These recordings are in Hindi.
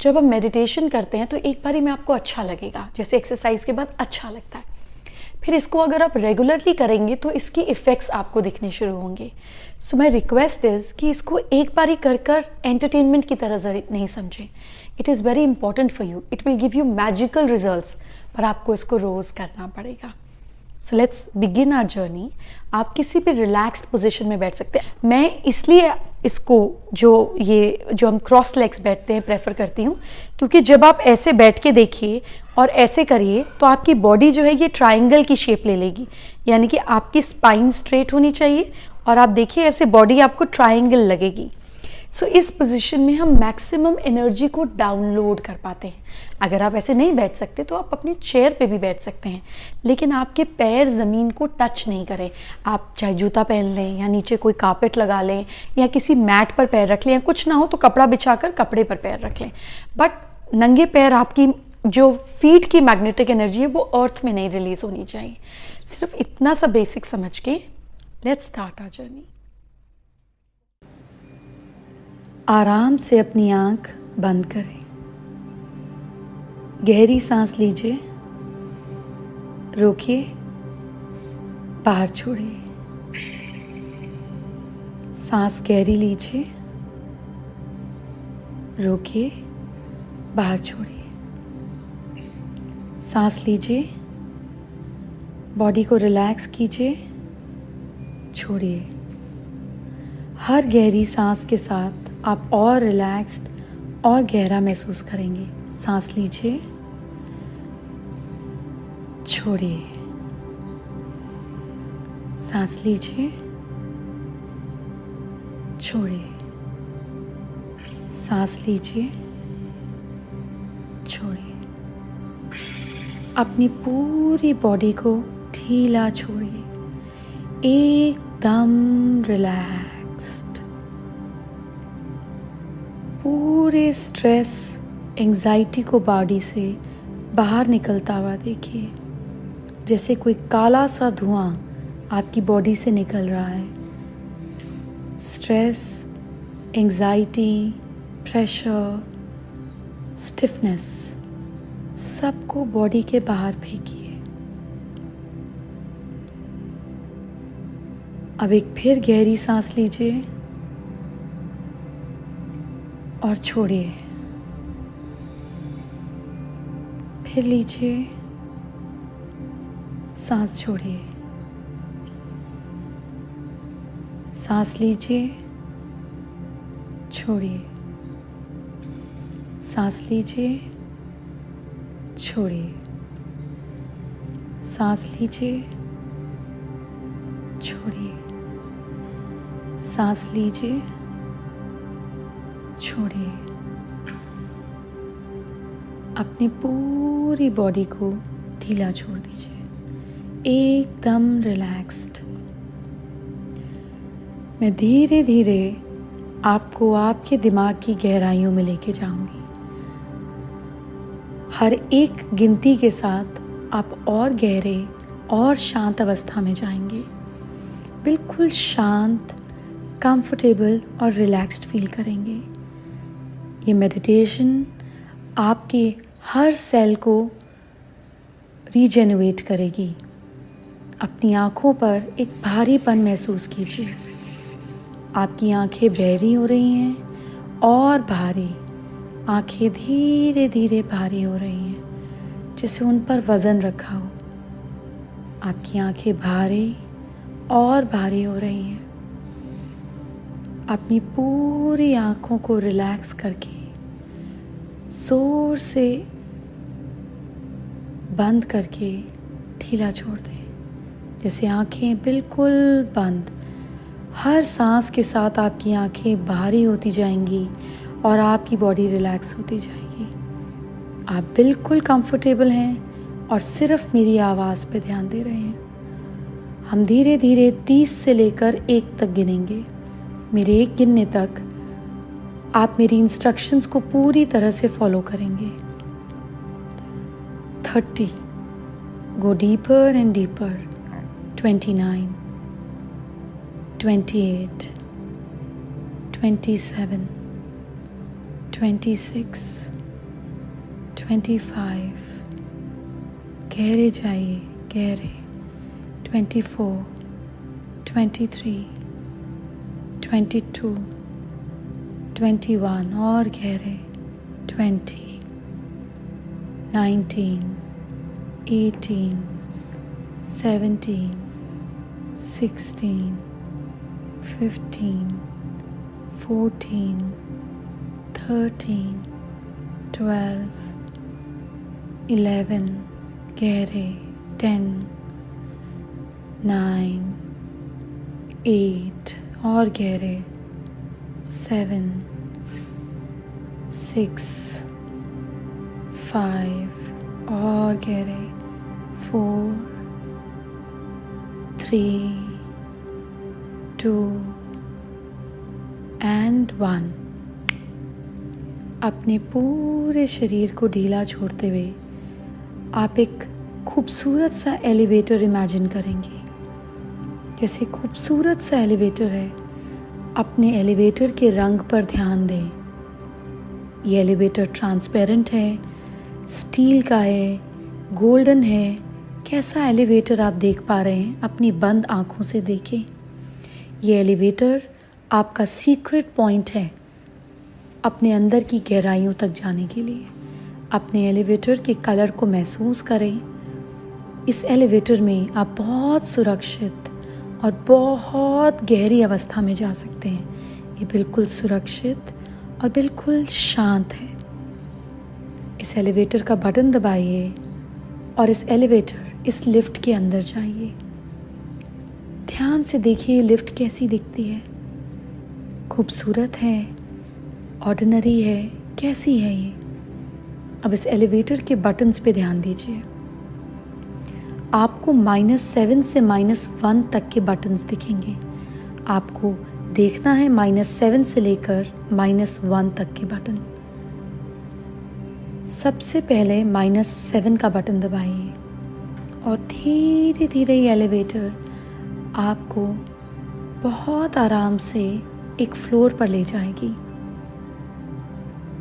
जब हम मेडिटेशन करते हैं तो एक बारी में आपको अच्छा लगेगा, जैसे एक्सरसाइज के बाद अच्छा लगता है। फिर इसको अगर आप रेगुलरली करेंगे तो इसकी इफ़ेक्ट्स आपको दिखने शुरू होंगे। सो माई रिक्वेस्ट इज़ कि इसको एक बारी कर कर एंटरटेनमेंट की तरह नहीं समझें। It is very important for you, it will give you magical results, पर आपको इसको रोज़ करना पड़ेगा। So let's begin our journey. आप किसी भी रिलैक्स्ड पोजीशन में बैठ सकते हैं। मैं इसलिए इसको जो हम क्रॉस लेग्स बैठते हैं प्रेफर करती हूँ, क्योंकि जब आप ऐसे बैठ के देखिए और ऐसे करिए तो आपकी बॉडी जो है ये ट्रायंगल की शेप ले लेगी, यानी कि आपकी स्पाइन स्ट्रेट होनी चाहिए और आप देखिए ऐसे बॉडी आपको ट्रायंगल लगेगी। सो इस पोजीशन में हम मैक्सिमम एनर्जी को डाउनलोड कर पाते हैं। अगर आप ऐसे नहीं बैठ सकते तो आप अपनी चेयर पे भी बैठ सकते हैं, लेकिन आपके पैर ज़मीन को टच नहीं करें। आप चाहे जूता पहन लें या नीचे कोई कारपेट लगा लें या किसी मैट पर पैर रख लें, या कुछ ना हो तो कपड़ा बिछाकर कपड़े पर पैर रख लें, बट नंगे पैर आपकी जो फीट की मैग्नेटिक एनर्जी है वो अर्थ में नहीं रिलीज होनी चाहिए। सिर्फ इतना सा बेसिक समझ के लेट्स स्टार्ट आवर जर्नी। आराम से अपनी आंख बंद करें, गहरी सांस लीजिए, रोकिए, बाहर छोड़िए। सांस गहरी लीजिए, रोकिए, बाहर छोड़िए। सांस लीजिए, बॉडी को रिलैक्स कीजिए, छोड़िए। हर गहरी सांस के साथ आप और रिलैक्स्ड और गहरा महसूस करेंगे। सांस लीजिए, छोड़िए। सांस लीजिए, छोड़िए। सांस लीजिए, छोड़िए। अपनी पूरी बॉडी को ढीला छोड़िए, एकदम रिलैक्स्ड। पूरे स्ट्रेस, एंजाइटी को बॉडी से बाहर निकलता हुआ देखिए, जैसे कोई काला सा धुआं आपकी बॉडी से निकल रहा है। स्ट्रेस, एंजाइटी, प्रेशर, स्टिफनेस सबको बॉडी के बाहर फेंकिए। अब एक फिर गहरी सांस लीजिए और छोड़िए। फिर लीजिए, सांस छोड़िए। सांस लीजिए, छोड़िए। सांस लीजिए, छोड़िए। सांस लीजिए, छोड़िए। सांस लीजिए, छोड़िए। अपनी पूरी बॉडी को ढीला छोड़ दीजिए, एकदम रिलैक्स्ड। मैं धीरे धीरे आपको आपके दिमाग की गहराइयों में लेके जाऊंगी। हर एक गिनती के साथ आप और गहरे और शांत अवस्था में जाएंगे। बिल्कुल शांत, कंफर्टेबल और रिलैक्स्ड फील करेंगे। ये मेडिटेशन आपके हर सेल को रीजेनरेट करेगी। अपनी आँखों पर एक भारीपन महसूस कीजिए। आपकी आँखें बहरी हो रही हैं और भारी। आँखें धीरे धीरे भारी हो रही हैं, जैसे उन पर वज़न रखा हो। आपकी आँखें भारी और भारी हो रही हैं। अपनी पूरी आँखों को रिलैक्स करके जोर से बंद करके ढीला छोड़ दें, जैसे आँखें बिल्कुल बंद। हर सांस के साथ आपकी आँखें भारी होती जाएंगी और आपकी बॉडी रिलैक्स होती जाएगी। आप बिल्कुल कंफर्टेबल हैं और सिर्फ मेरी आवाज़ पे ध्यान दे रहे हैं। हम धीरे धीरे 30 से लेकर 1 तक गिनेंगे। मेरे 1 गिनने तक आप मेरी इंस्ट्रक्शंस को पूरी तरह से फॉलो करेंगे। 30, गो डीपर एंड डीपर। 29, 28, 27, 26, 25, गहरे जाइए, गहरे। 24, 23, 22, 21 और गहरे। 20, 19, 18, 17, 16, 15, 14, 13, 12, 11, गहरे। 10, 9, 8 और गहरे। 7, 6, 5 और गहरे। 4, 3, 2 and 1। अपने पूरे शरीर को ढीला छोड़ते हुए आप एक खूबसूरत सा एलिवेटर इमेजिन करेंगे। जैसे खूबसूरत सा एलिवेटर है, अपने एलिवेटर के रंग पर ध्यान दें। ये एलिवेटर ट्रांसपेरेंट है, स्टील का है, गोल्डन है। कैसा एलिवेटर आप देख पा रहे हैं, अपनी बंद आंखों से देखें। ये एलिवेटर आपका सीक्रेट पॉइंट है अपने अंदर की गहराइयों तक जाने के लिए। अपने एलिवेटर के कलर को महसूस करें। इस एलिवेटर में आप बहुत सुरक्षित और बहुत गहरी अवस्था में जा सकते हैं। ये बिल्कुल सुरक्षित और बिल्कुल शांत है। इस एलिवेटर का बटन दबाइए और इस लिफ्ट के अंदर जाइए। ध्यान से देखिए लिफ्ट कैसी दिखती है। खूबसूरत है, ऑर्डिनरी है, कैसी है ये? अब इस एलिवेटर के बटन्स पे ध्यान दीजिए। आपको -7 से -1 तक के बटन्स दिखेंगे। आपको देखना है -7 से लेकर -1 तक के बटन। सबसे पहले -7 का बटन दबाइए और धीरे धीरे ये एलिवेटर आपको बहुत आराम से एक फ्लोर पर ले जाएगी।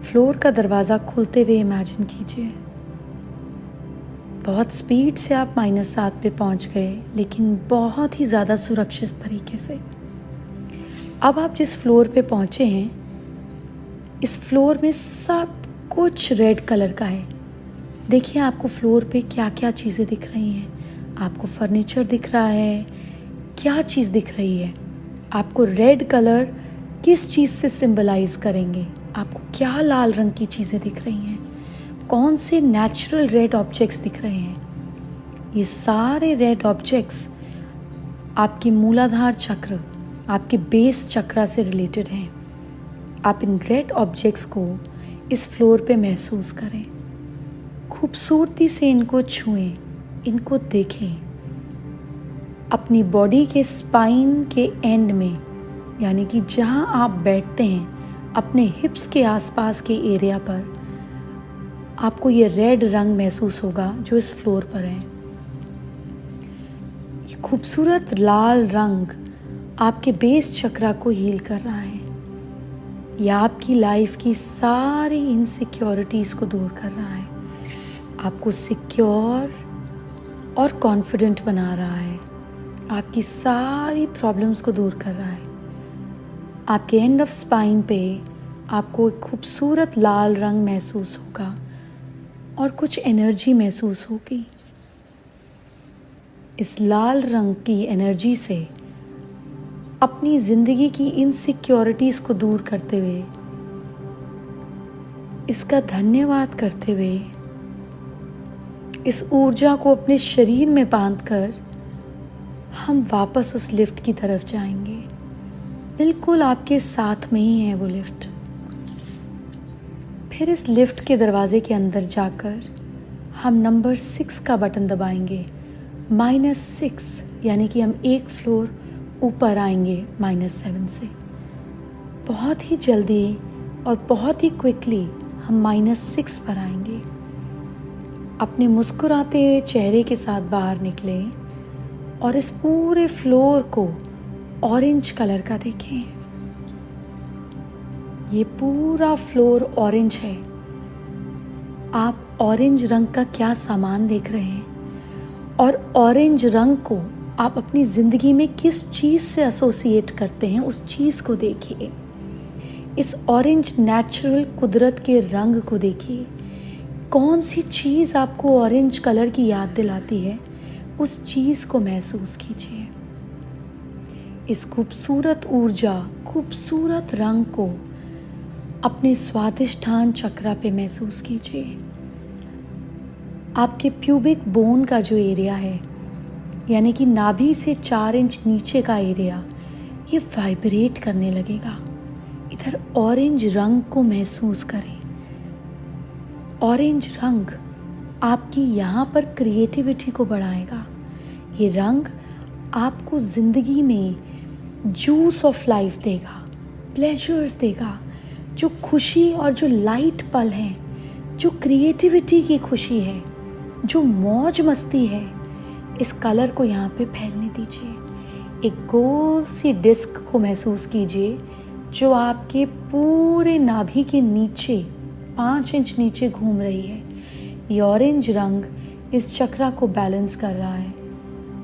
फ्लोर का दरवाज़ा खुलते हुए इमेजिन कीजिए। बहुत स्पीड से आप -7 पे पहुंच गए, लेकिन बहुत ही ज़्यादा सुरक्षित तरीके से। अब आप जिस फ्लोर पे पहुंचे हैं, इस फ्लोर में सब कुछ रेड कलर का है। देखिए आपको फ्लोर पे क्या क्या चीज़ें दिख रही हैं। आपको फर्नीचर दिख रहा है, क्या चीज़ दिख रही है? आपको रेड कलर किस चीज़ से सिंबलाइज करेंगे? आपको क्या लाल रंग की चीज़ें दिख रही हैं? कौन से नेचुरल रेड ऑब्जेक्ट्स दिख रहे हैं? ये सारे रेड ऑब्जेक्ट्स आपकी मूलाधार चक्र, आपके बेस चक्र से रिलेटेड हैं। आप इन रेड ऑब्जेक्ट्स को इस फ्लोर पे महसूस करें। खूबसूरती से इनको छुएं, इनको देखें। अपनी बॉडी के स्पाइन के एंड में, यानी कि जहाँ आप बैठते हैं, अपने हिप्स के आसपास के एरिया पर आपको ये रेड रंग महसूस होगा जो इस फ्लोर पर है। ये खूबसूरत लाल रंग आपके बेस चक्र को हील कर रहा है। यह आपकी लाइफ की सारी इनसिक्योरिटीज़ को दूर कर रहा है। आपको सिक्योर और कॉन्फिडेंट बना रहा है। आपकी सारी प्रॉब्लम्स को दूर कर रहा है। आपके एंड ऑफ स्पाइन पे आपको एक खूबसूरत लाल रंग महसूस होगा और कुछ एनर्जी महसूस होगी। इस लाल रंग की एनर्जी से अपनी ज़िंदगी की इनसिक्योरिटीज़ को दूर करते हुए, इसका धन्यवाद करते हुए, इस ऊर्जा को अपने शरीर में बांधकर हम वापस उस लिफ्ट की तरफ जाएंगे। बिल्कुल आपके साथ में ही है वो लिफ्ट। फिर इस लिफ्ट के दरवाजे के अंदर जाकर हम नंबर 6 का बटन दबाएंगे। -6 यानी कि हम एक फ्लोर ऊपर आएंगे -7 से। बहुत ही जल्दी और बहुत ही क्विकली हम -6 पर आएंगे। अपने मुस्कुराते चेहरे के साथ बाहर निकले और इस पूरे फ्लोर को ऑरेंज कलर का देखें। ये पूरा फ्लोर ऑरेंज है। आप ऑरेंज रंग का क्या सामान देख रहे हैं और ऑरेंज रंग को आप अपनी ज़िंदगी में किस चीज़ से एसोसिएट करते हैं, उस चीज़ को देखिए। इस ऑरेंज नेचुरल कुदरत के रंग को देखिए। कौन सी चीज़ आपको ऑरेंज कलर की याद दिलाती है, उस चीज़ को महसूस कीजिए। इस खूबसूरत ऊर्जा, खूबसूरत रंग को अपने स्वादिष्ठान चक्रा पे महसूस कीजिए। आपके प्यूबिक बोन का जो एरिया है, यानी कि नाभि से 4 इंच नीचे का एरिया, ये वाइब्रेट करने लगेगा। इधर ऑरेंज रंग को महसूस करें। ऑरेंज रंग आपकी यहाँ पर क्रिएटिविटी को बढ़ाएगा। ये रंग आपको ज़िंदगी में जूस ऑफ लाइफ देगा, प्लेजर्स देगा। जो खुशी और जो लाइट पल हैं, जो क्रिएटिविटी की खुशी है, जो मौज मस्ती है, इस कलर को यहाँ पे फैलने दीजिए। एक गोल सी डिस्क को महसूस कीजिए जो आपके पूरे नाभि के नीचे 5 इंच नीचे घूम रही है। ये ऑरेंज रंग इस चक्रा को बैलेंस कर रहा है।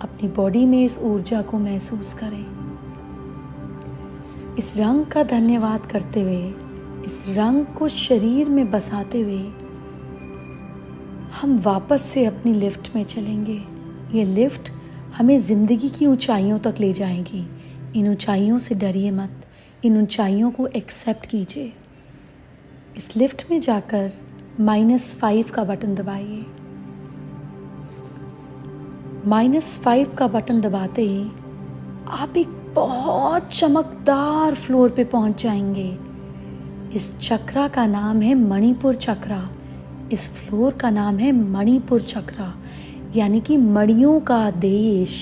अपनी बॉडी में इस ऊर्जा को महसूस करें। इस रंग का धन्यवाद करते हुए, इस रंग को शरीर में बसाते हुए हम वापस से अपनी लिफ्ट में चलेंगे। ये लिफ्ट हमें ज़िंदगी की ऊंचाइयों तक ले जाएगी। इन ऊंचाइयों से डरिए मत, इन ऊंचाइयों को एक्सेप्ट कीजिए। इस लिफ्ट में जाकर -5 का बटन दबाइए। -5 का बटन दबाते ही आप एक बहुत चमकदार फ्लोर पे पहुंच जाएंगे। इस चक्रा का नाम है मणिपुर चक्रा। इस फ्लोर का नाम है मणिपुर चक्रा, यानी कि मणियों का देश।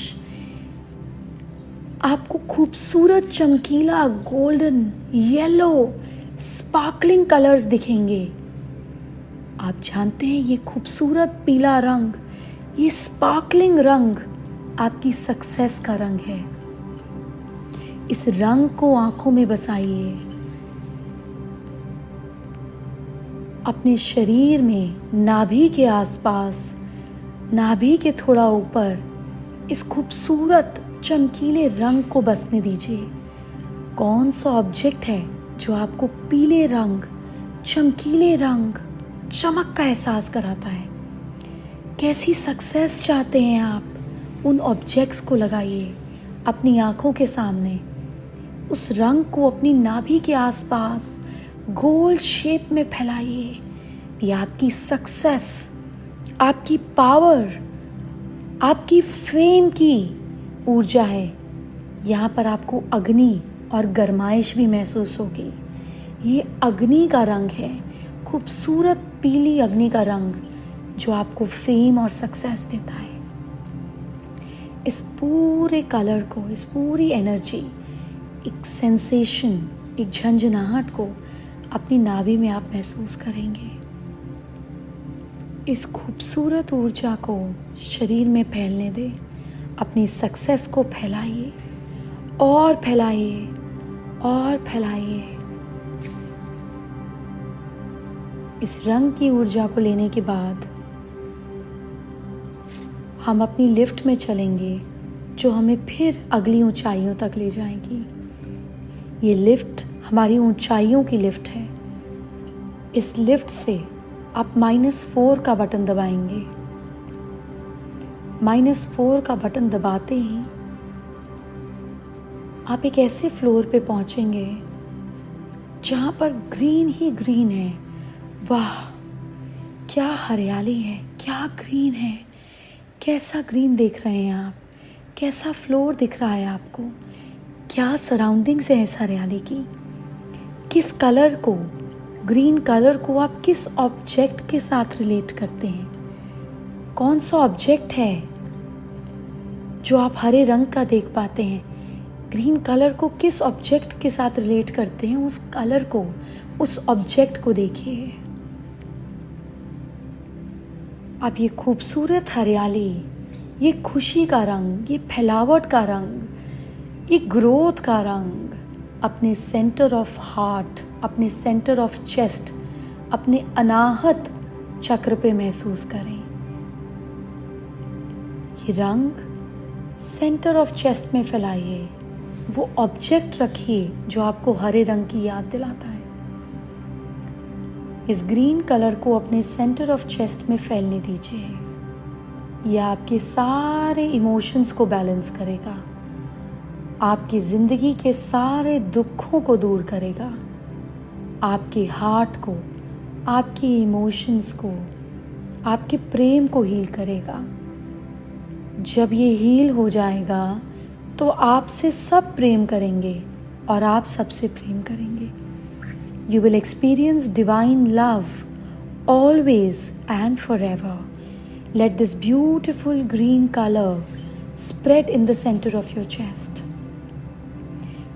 आपको खूबसूरत चमकीला गोल्डन, येलो, स्पार्कलिंग कलर्स दिखेंगे। आप जानते हैं ये खूबसूरत पीला रंग, ये स्पार्कलिंग रंग आपकी सक्सेस का रंग है। इस रंग को आंखों में बसाइए। अपने शरीर में नाभि के आसपास, नाभि के थोड़ा ऊपर इस खूबसूरत चमकीले रंग को बसने दीजिए। कौन सा ऑब्जेक्ट है जो आपको पीले रंग, चमकीले रंग, चमक का एहसास कराता है? कैसी सक्सेस चाहते हैं आप? उन ऑब्जेक्ट्स को लगाइए अपनी आंखों के सामने। उस रंग को अपनी नाभि के आसपास गोल शेप में फैलाइए। ये आपकी सक्सेस, आपकी पावर, आपकी फेम की ऊर्जा है। यहाँ पर आपको अग्नि और गरमाइश भी महसूस होगी। ये अग्नि का रंग है, खूबसूरत पीली अग्नि का रंग जो आपको फेम और सक्सेस देता है। इस पूरे कलर को, इस पूरी एनर्जी, एक सेंसेशन, एक झंझनाहट को अपनी नाभि में आप महसूस करेंगे। इस खूबसूरत ऊर्जा को शरीर में फैलने दें। अपनी सक्सेस को फैलाइए और फैलाइए और फैलाइए। इस रंग की ऊर्जा को लेने के बाद हम अपनी लिफ्ट में चलेंगे जो हमें फिर अगली ऊंचाइयों तक ले जाएगी। ये लिफ्ट हमारी ऊंचाइयों की लिफ्ट है। इस लिफ्ट से आप -4 का बटन दबाएंगे। -4 का बटन दबाते ही आप एक ऐसे फ्लोर पे पहुंचेंगे जहां पर ग्रीन ही ग्रीन है। वाह, क्या हरियाली है, क्या ग्रीन है। कैसा ग्रीन देख रहे हैं आप? कैसा फ्लोर दिख रहा है आपको? क्या सराउंडिंग्स है इस हरियाली की? किस कलर को, ग्रीन कलर को आप किस ऑब्जेक्ट के साथ रिलेट करते हैं? कौन सा ऑब्जेक्ट है जो आप हरे रंग का देख पाते हैं? ग्रीन कलर को किस ऑब्जेक्ट के साथ रिलेट करते हैं? उस कलर को, उस ऑब्जेक्ट को देखिए। अब ये खूबसूरत हरियाली, ये खुशी का रंग, ये फैलावट का रंग, ये ग्रोथ का रंग अपने सेंटर ऑफ हार्ट, अपने सेंटर ऑफ चेस्ट, अपने अनाहत चक्र पे महसूस करें। ये रंग सेंटर ऑफ चेस्ट में फैलाइए। वो ऑब्जेक्ट रखिए जो आपको हरे रंग की याद दिलाता है। इस ग्रीन कलर को अपने सेंटर ऑफ चेस्ट में फैलने दीजिए। यह आपके सारे इमोशंस को बैलेंस करेगा, आपकी जिंदगी के सारे दुखों को दूर करेगा, आपके हार्ट को, आपके इमोशंस को, आपके प्रेम को हील करेगा। जब ये हील हो जाएगा तो आपसे सब प्रेम करेंगे और आप सबसे प्रेम करेंगे। You will experience divine love always and forever. Let this beautiful green color spread in the center of your chest.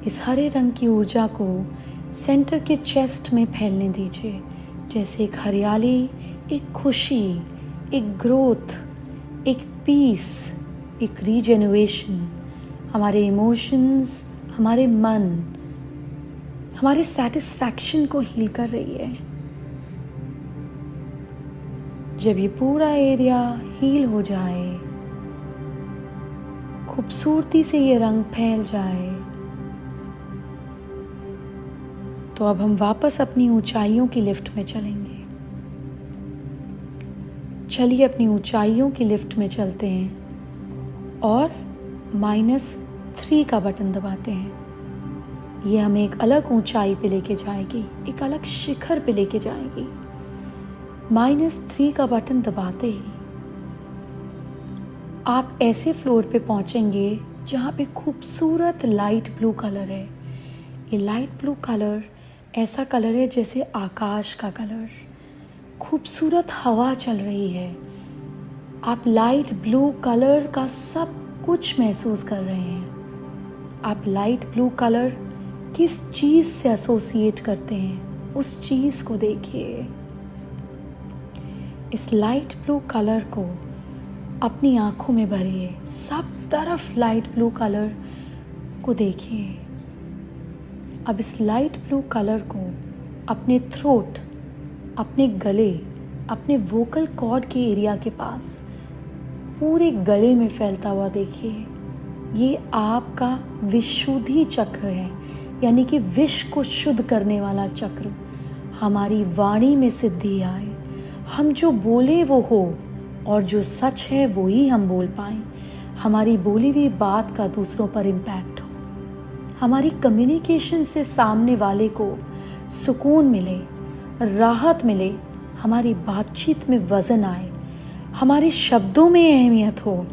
इस हरे रंग की ऊर्जा को सेंटर के चेस्ट में फैलने दीजिए, जैसे एक हरियाली, एक खुशी, एक ग्रोथ, एक पीस, एक रीजेन्युएशन हमारे इमोशंस, हमारे मन, हमारे सेटिस्फैक्शन को हील कर रही है। जब ये पूरा एरिया हील हो जाए, खूबसूरती से ये रंग फैल जाए, तो अब हम वापस अपनी ऊंचाइयों की लिफ्ट में चलेंगे। चलिए अपनी ऊंचाइयों की लिफ्ट में चलते हैं और -3 का बटन दबाते हैं। ये हमें एक अलग ऊंचाई पे लेके जाएगी, एक अलग शिखर पे लेके जाएगी। -3 का बटन दबाते ही आप ऐसे फ्लोर पे पहुंचेंगे जहाँ पे खूबसूरत लाइट ब्लू कलर है। ये लाइट ब्लू कलर ऐसा कलर है जैसे आकाश का कलर। खूबसूरत हवा चल रही है। आप लाइट ब्लू कलर का सब कुछ महसूस कर रहे हैं। आप लाइट ब्लू कलर किस चीज़ से एसोसिएट करते हैं, उस चीज़ को देखिए। इस लाइट ब्लू कलर को अपनी आंखों में भरिए। सब तरफ लाइट ब्लू कलर को देखिए। अब इस लाइट ब्लू कलर को अपने थ्रोट, अपने गले, अपने वोकल कॉर्ड के एरिया के पास पूरे गले में फैलता हुआ देखिए। ये आपका विशुद्धि चक्र है, यानी कि विष को शुद्ध करने वाला चक्र। हमारी वाणी में सिद्धि आए, हम जो बोले वो हो और जो सच है वो ही हम बोल पाएं। हमारी बोली हुई बात का दूसरों पर इम्पैक्ट हो। हमारी कम्युनिकेशन से सामने वाले को सुकून मिले, राहत मिले, हमारी बातचीत में वज़न आए, हमारे शब्दों में अहमियत हो,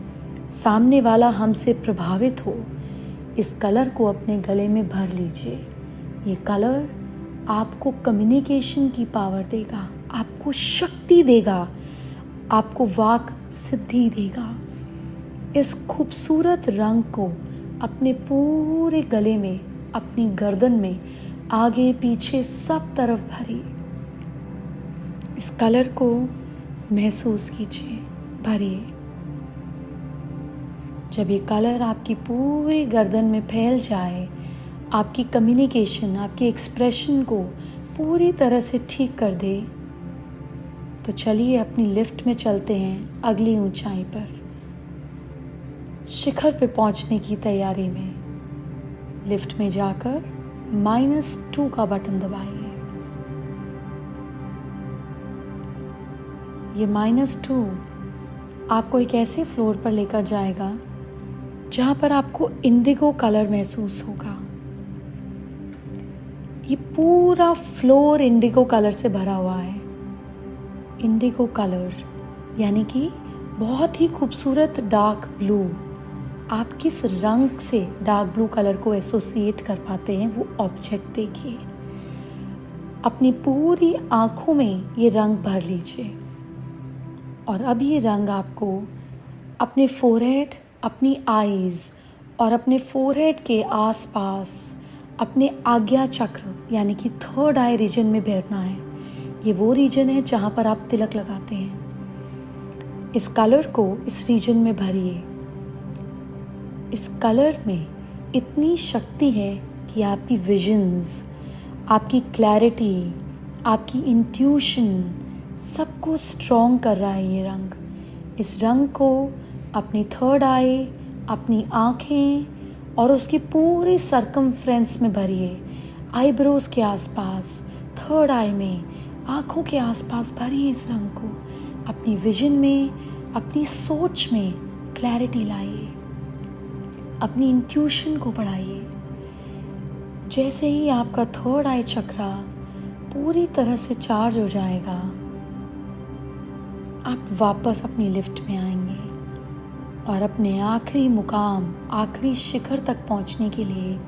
सामने वाला हमसे प्रभावित हो। इस कलर को अपने गले में भर लीजिए। ये कलर आपको कम्युनिकेशन की पावर देगा, आपको शक्ति देगा, आपको वाक सिद्धि देगा। इस खूबसूरत रंग को अपने पूरे गले में, अपनी गर्दन में, आगे पीछे सब तरफ भरिए। इस कलर को महसूस कीजिए, भरिए। जब ये कलर आपकी पूरी गर्दन में फैल जाए, आपकी कम्युनिकेशन, आपके एक्सप्रेशन को पूरी तरह से ठीक कर दे, तो चलिए अपनी लिफ्ट में चलते हैं अगली ऊंचाई पर। शिखर पे पहुंचने की तैयारी में लिफ्ट में जाकर -2 का बटन दबाइए। ये -2 आपको एक ऐसे फ्लोर पर लेकर जाएगा जहाँ पर आपको इंडिगो कलर महसूस होगा। ये पूरा फ्लोर इंडिगो कलर से भरा हुआ है। इंडिगो कलर यानी कि बहुत ही खूबसूरत डार्क ब्लू। आप किस रंग से डार्क ब्लू कलर को एसोसिएट कर पाते हैं, वो ऑब्जेक्ट देखिए। अपनी पूरी आँखों में ये रंग भर लीजिए और अब ये रंग आपको अपने फोरहेड, अपनी आईज और अपने फोरहेड के आसपास अपने आज्ञा चक्र यानी कि 3rd आई रीजन में भरना है। ये वो रीजन है जहाँ पर आप तिलक लगाते हैं। इस कलर को इस रीजन में भरिए। इस कलर में इतनी शक्ति है कि आपकी विजन्स, आपकी क्लैरिटी, आपकी इंट्यूशन सबको स्ट्रॉन्ग कर रहा है ये रंग। इस रंग को अपनी थर्ड आई, अपनी आँखें और उसकी पूरी सरकमफ्रेंस में भरिए। आईब्रोज के आसपास, थर्ड आई में, आँखों के आसपास भरिए इस रंग को। अपनी विजन में, अपनी सोच में क्लैरिटी लाइए, अपनी इंट्यूशन को बढ़ाइए। जैसे ही आपका थर्ड आई चक्रा पूरी तरह से चार्ज हो जाएगा, आप वापस अपनी लिफ्ट में आएंगे और अपने आखिरी मुकाम, आखिरी शिखर तक पहुंचने के लिए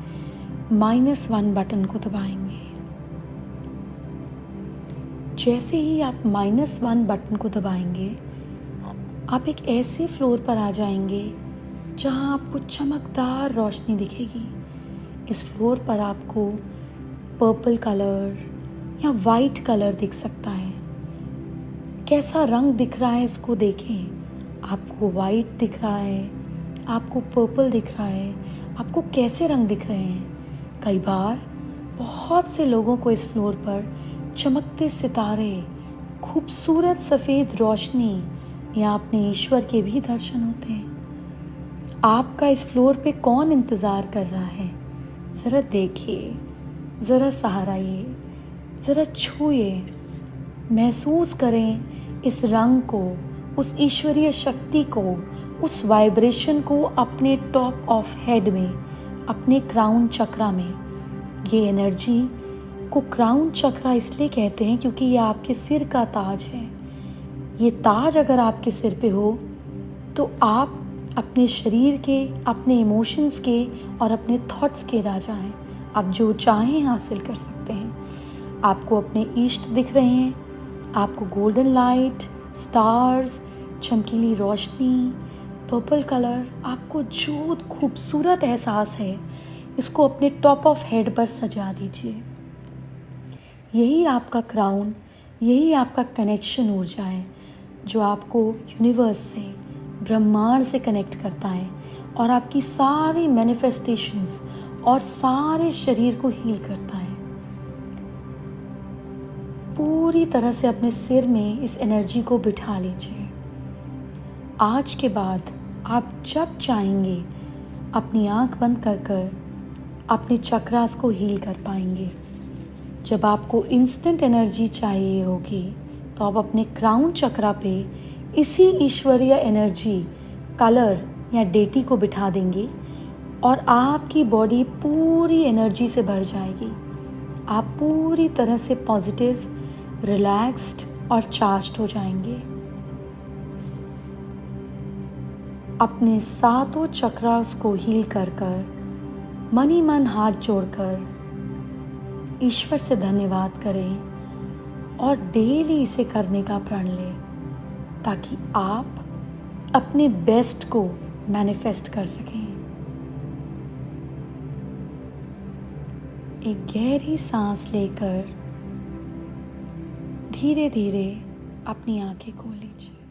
-1 बटन को दबाएंगे। जैसे ही आप -1 बटन को दबाएंगे, आप एक ऐसे फ्लोर पर आ जाएंगे जहां आपको चमकदार रोशनी दिखेगी। इस फ्लोर पर आपको पर्पल कलर या वाइट कलर दिख सकता है। कैसा रंग दिख रहा है इसको देखें। आपको वाइट दिख रहा है, आपको पर्पल दिख रहा है, आपको कैसे रंग दिख रहे हैं। कई बार बहुत से लोगों को इस फ्लोर पर चमकते सितारे, खूबसूरत सफ़ेद रोशनी या अपने ईश्वर के भी दर्शन होते हैं। आपका इस फ्लोर पे कौन इंतज़ार कर रहा है, ज़रा देखिए, ज़रा सहाराइए, ज़रा छूए, महसूस करें इस रंग को, उस ईश्वरीय शक्ति को, उस वाइब्रेशन को अपने टॉप ऑफ हेड में, अपने क्राउन चक्रा में। ये एनर्जी को क्राउन चक्रा इसलिए कहते हैं क्योंकि ये आपके सिर का ताज है। ये ताज अगर आपके सिर पे हो तो आप अपने शरीर के, अपने इमोशंस के और अपने थॉट्स के राजा हैं। आप जो चाहें हासिल कर सकते हैं। आपको अपने इष्ट दिख रहे हैं, आपको गोल्डन लाइट, स्टार्स, चमकीली रोशनी, पर्पल कलर, आपको जो खूबसूरत एहसास है इसको अपने टॉप ऑफ हेड पर सजा दीजिए। यही आपका क्राउन, यही आपका कनेक्शन ऊर्जा है जो आपको यूनिवर्स से, ब्रह्मांड से कनेक्ट करता है और आपकी सारी मैनिफेस्टेशंस और सारे शरीर को हील करता है। पूरी तरह से अपने सिर में इस एनर्जी को बिठा लीजिए। आज के बाद आप जब चाहेंगे अपनी आंख बंद कर अपने चक्रास को हील कर पाएंगे। जब आपको इंस्टेंट एनर्जी चाहिए होगी तो आप अपने क्राउन चक्रा पे इसी ईश्वरीय एनर्जी, कलर या डेटी को बिठा देंगे और आपकी बॉडी पूरी एनर्जी से भर जाएगी। आप पूरी तरह से पॉजिटिव, रिलैक्स्ड और चार्ज्ड हो जाएंगे। अपने सातों चक्रास को हील कर मन ही मन हाथ जोड़कर ईश्वर से धन्यवाद करें और डेली इसे करने का प्रण लें ताकि आप अपने बेस्ट को मैनिफेस्ट कर सकें। एक गहरी सांस लेकर धीरे धीरे अपनी आंखें खोल लीजिए।